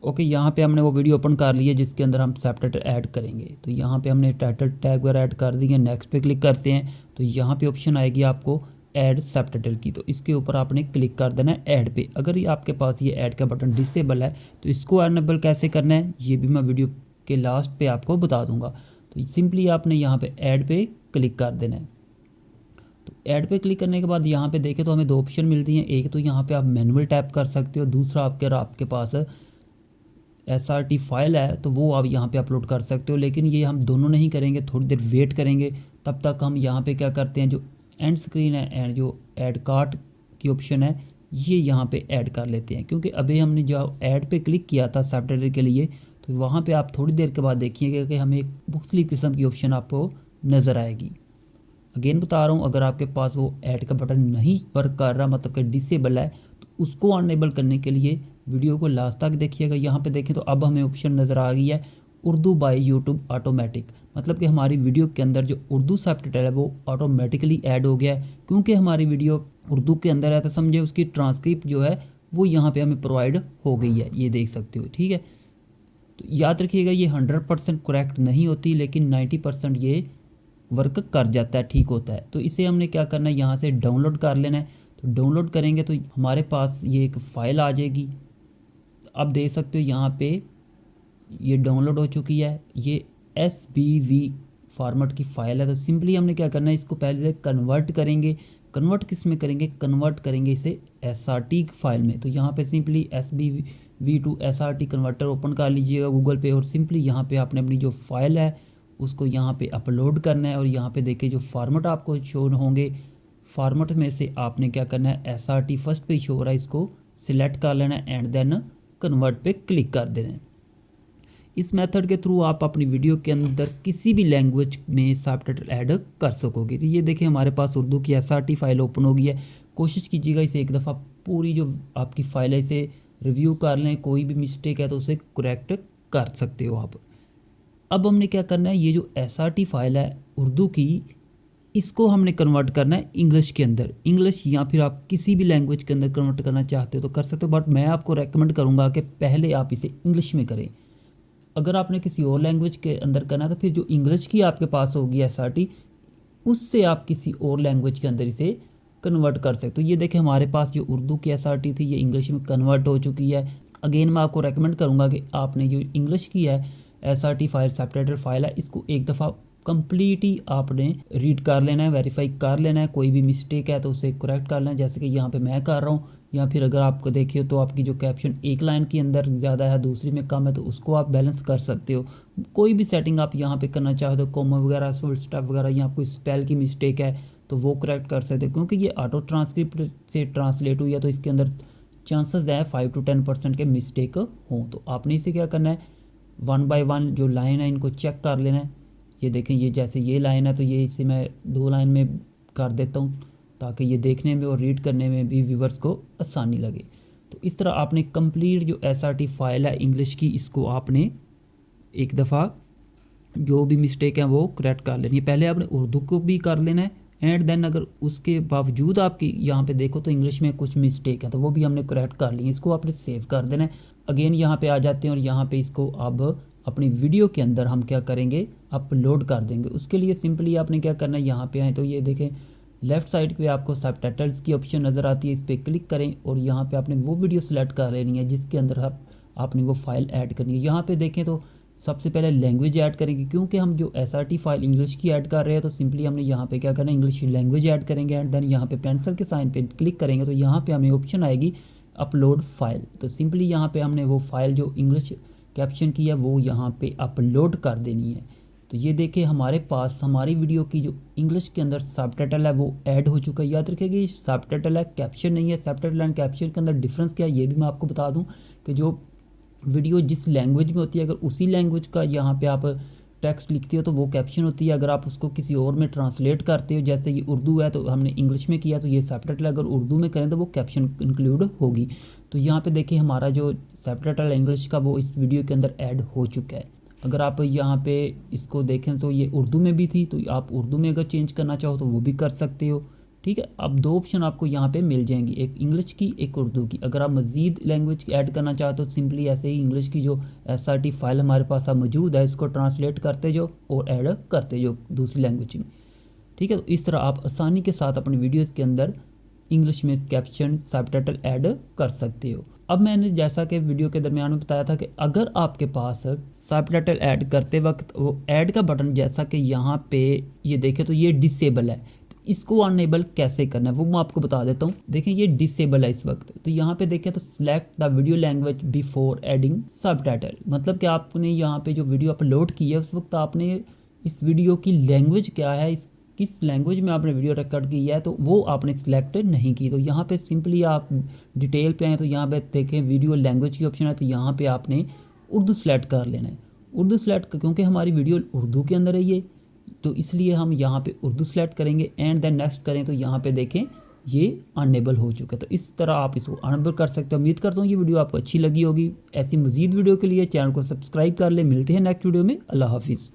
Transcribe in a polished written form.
Okay, यहाँ पे हमने वो वीडियो ओपन कर ली है जिसके अंदर हम सबटाइटल ऐड करेंगे। तो यहाँ पे हमने टाइटल टैग वगैरह ऐड कर दिए। नेक्स्ट पे क्लिक करते हैं तो यहाँ पे ऑप्शन आएगी आपको ऐड सबटाइटल की, तो इसके ऊपर आपने क्लिक कर देना है ऐड पे। अगर ये आपके पास ये ऐड का बटन डिसेबल है तो इसको अनेबल कैसे करना है ये भी मैं वीडियो के लास्ट पे आपको बता दूंगा। तो सिंपली आपने यहाँ पे ऐड पे क्लिक कर देना है। तो ऐड पे क्लिक करने के बाद यहाँ पे देखें तो हमें दो ऑप्शन मिलती हैं। एक तो यहाँ पे आप मैनुअल टैप कर सकते हो, दूसरा आपके पास SRT फाइल है तो वो आप यहाँ पे अपलोड कर सकते हो। लेकिन ये हम दोनों नहीं करेंगे, थोड़ी देर वेट करेंगे। तब तक हम यहाँ पे क्या करते हैं, जो एंड स्क्रीन है एंड जो ऐड कार्ट की ऑप्शन है ये यहाँ पे ऐड कर लेते हैं। क्योंकि अभी हमने जो ऐड पे क्लिक किया था सबटाइटल के लिए, तो वहाँ पे आप थोड़ी देर के बाद देखिएगा कि हमें एक मुख्तलिफ किस्म की ऑप्शन आपको नज़र आएगी। अगेन बता रहा हूँ, अगर आपके पास वो ऐड का बटन नहीं वर्क कर रहा, मतलब कि डिसेबल है, तो उसको अनेबल करने के लिए वीडियो को लास्ट तक देखिएगा। यहाँ पे देखें तो अब हमें ऑप्शन नज़र आ गई है उर्दू बाय यूट्यूब ऑटोमेटिक, मतलब कि हमारी वीडियो के अंदर जो उर्दू सबटाइटल है वो ऑटोमेटिकली ऐड हो गया है। क्योंकि हमारी वीडियो उर्दू के अंदर है तो समझे उसकी ट्रांसक्रिप्ट जो है वो यहाँ पे हमें प्रोवाइड हो गई है, ये देख सकते हो। ठीक है, तो याद रखिएगा ये 100% करेक्ट नहीं होती, लेकिन 90% ये वर्क कर जाता है, ठीक होता है। तो इसे हमने क्या करना है, यहाँ से डाउनलोड कर लेना है। तो डाउनलोड करेंगे तो हमारे पास ये एक फ़ाइल आ जाएगी। अब देख सकते हो यहाँ पे ये डाउनलोड हो चुकी है। ये SBV फॉर्मेट की फ़ाइल है। तो सिंपली हमने क्या करना है, इसको पहले कन्वर्ट करेंगे। कन्वर्ट किस में करेंगे, कन्वर्ट करेंगे इसे SRT फाइल में। तो यहाँ पे simply SBV to SRT converter open कर लीजिएगा गूगल पे, और सिंपली यहाँ पे आपने अपनी जो फाइल है उसको यहाँ पे अपलोड करना है। और यहाँ पे देखिए जो फार्मेट आपको शो होंगे, फार्मेट में से आपने क्या करना है, SRT फर्स्ट पे शो हो रहा है, इसको सिलेक्ट कर लेना है एंड देन कन्वर्ट पे क्लिक कर देना है। इस मेथड के थ्रू आप अपनी वीडियो के अंदर किसी भी लैंग्वेज में सबटाइटल ऐड कर सकोगे। तो ये देखिए हमारे पास उर्दू की SRT फाइल ओपन हो गई है। कोशिश कीजिएगा इसे एक दफ़ा पूरी जो आपकी फ़ाइल है इसे रिव्यू कर लें, कोई भी मिस्टेक है तो उसे करेक्ट कर सकते हो आप। अब हमने क्या करना है, ये जो SRT फाइल है उर्दू की, इसको हमने कन्वर्ट करना है इंग्लिश के अंदर। इंग्लिश या फिर आप किसी भी लैंग्वेज के अंदर कन्वर्ट करना चाहते हो तो कर सकते हो, बट मैं आपको रेकमेंड करूँगा कि पहले आप इसे इंग्लिश में करें। अगर आपने किसी और लैंग्वेज के अंदर करना है तो फिर जो इंग्लिश की आपके पास होगी SRT, उससे आप किसी और लैंग्वेज के अंदर इसे कन्वर्ट कर सकते हो। ये देखें हमारे पास जो उर्दू की SRT थी ये इंग्लिश में कन्वर्ट हो चुकी है। अगेन मैं आपको रेकमेंड करूँगा कि आपने जो इंग्लिश की है SRT फाइल, सबटाइटल फाइल है, इसको एक दफ़ा कंप्लीट ही आपने रीड कर लेना है, वेरीफाई कर लेना है। कोई भी मिस्टेक है तो उसे करेक्ट कर लेना है, जैसे कि यहाँ पे मैं कर रहा हूँ। या फिर अगर आपको देखिए तो आपकी जो कैप्शन एक लाइन के अंदर ज़्यादा है दूसरी में कम है तो उसको आप बैलेंस कर सकते हो। कोई भी सेटिंग आप यहाँ पे करना चाहो तो कोमा वगैरह, फुल स्टॉप वगैरह, या कोई स्पेल की मिस्टेक है तो वो करेक्ट कर सकते हो। क्योंकि ये ऑटो ट्रांसक्रिप्ट से ट्रांसलेट हुई है तो इसके अंदर चांसेस है 5 to 10% के मिस्टेक हों। तो आपने इसे क्या करना है, 1 by 1 जो लाइन है इनको चेक कर लेना है। ये देखें, ये जैसे ये लाइन है तो ये इसे मैं 2 लाइन में कर देता हूँ ताकि ये देखने में और रीड करने में भी व्यूवर्स को आसानी लगे। तो इस तरह आपने कंप्लीट जो SRT फाइल है इंग्लिश की, इसको आपने एक दफ़ा जो भी मिस्टेक है वो करेक्ट कर लेनी है। पहले आपने उर्दू को भी कर लेना है एंड देन अगर उसके बावजूद आपकी यहाँ पे देखो तो इंग्लिश में कुछ मिस्टेक है तो वो भी हमने करेक्ट कर ली है। इसको आपने सेव कर देना है। अगेन यहाँ पे आ जाते हैं और यहाँ पे इसको अब अपनी वीडियो के अंदर हम क्या करेंगे, अपलोड कर देंगे। उसके लिए सिंपली आपने क्या करना है, यहाँ पे आए तो ये देखें लेफ़्ट साइड पे आपको सबटाइटल्स की ऑप्शन नज़र आती है, इस पर क्लिक करें और यहाँ पे आपने वो वीडियो सेलेक्ट कर लेनी है जिसके अंदर आपने वो फाइल ऐड करनी है। यहाँ पे देखें तो सबसे पहले लैंग्वेज ऐड करेंगे, क्योंकि हम जो SRT फाइल इंग्लिश की ऐड कर रहे हैं तो सिंपली हमने यहाँ पे क्या करना है, इंग्लिश लैंग्वेज ऐड करेंगे एंड देन यहाँ पे पेंसिल के साइन पे क्लिक करेंगे तो यहाँ पे हमें ऑप्शन आएगी अपलोड फाइल। तो सिंपली यहाँ पे हमने वो फाइल जो इंग्लिश कैप्शन की है वो यहाँ पे अपलोड कर देनी है। तो ये देखिए हमारे पास हमारी वीडियो की जो इंग्लिश के अंदर सबटाइटल है वो ऐड हो चुका है। याद रखिएगा ये सबटाइटल है, कैप्शन नहीं है। सबटाइटल एंड कैप्शन के अंदर डिफरेंस क्या है ये भी मैं आपको बता दूं कि जो वीडियो जिस लैंग्वेज में होती है अगर उसी लैंग्वेज का यहाँ पे आप टेक्स्ट लिखते हो तो वो कैप्शन होती है। अगर आप उसको किसी और में ट्रांसलेट करते हो, जैसे ये उर्दू है तो हमने इंग्लिश में किया तो ये सबटाइटल अगर उर्दू में करें तो वो कैप्शन इंक्लूड होगी। तो यहाँ पे देखिए हमारा जो सबटाइटल इंग्लिश का वो इस वीडियो के अंदर ऐड हो चुका है। अगर आप यहाँ पे इसको देखें तो ये उर्दू में भी थी, तो आप उर्दू में अगर चेंज करना चाहो तो वो भी कर सकते हो। ठीक है। अब दो ऑप्शन आपको यहाँ पे मिल जाएंगी, एक इंग्लिश की, एक उर्दू की। अगर आप मज़ीद लैंग्वेज ऐड करना चाहते हो, सिंपली ऐसे ही इंग्लिश की जो SRT फाइल हमारे पास अब मौजूद है, इसको ट्रांसलेट करते जाओ और ऐड करते जाओ दूसरी लैंग्वेज में। ठीक है, तो इस तरह आप आसानी के साथ अपनी वीडियोज़ के अंदर इंग्लिश में कैप्शन सबटाइटल ऐड कर सकते हो। अब मैंने जैसा कि वीडियो के दरमियान में बताया था कि अगर आपके पास सबटाइटल ऐड करते वक्त वो ऐड का बटन जैसा कि यहाँ पे ये देखें तो ये डिसेबल है, तो इसको अनेबल कैसे करना है वो मैं आपको बता देता हूँ। देखें ये डिसेबल है इस वक्त, तो यहाँ पे देखें तो select the video language before adding subtitle, मतलब कि आपने यहाँ पे जो वीडियो अपलोड की है उस वक्त आपने इस वीडियो की लैंग्वेज क्या है, इस किस लैंग्वेज में आपने वीडियो रिकॉर्ड की है, तो वो आपने सिलेक्ट नहीं की। तो यहाँ पे सिंपली आप डिटेल पे आए तो यहाँ पे देखें वीडियो लैंग्वेज की ऑप्शन है, तो यहाँ पे आपने उर्दू सेलेक्ट कर लेना है। उर्दू सेलेक्ट क्योंकि हमारी वीडियो उर्दू के अंदर है ये, तो इसलिए हम यहाँ पे उर्दू सेलेक्ट करेंगे एंड देन नेक्स्ट करें तो यहाँ पे देखें ये अनेबल हो चुका है। तो इस तरह आप इसको अनेबल कर सकते हो। उम्मीद करता हूँ ये वीडियो आपको अच्छी लगी होगी। ऐसी मजीद वीडियो के लिए चैनल को सब्सक्राइब कर ले। मिलते हैं नेक्स्ट वीडियो में। अल्लाह हाफिज़।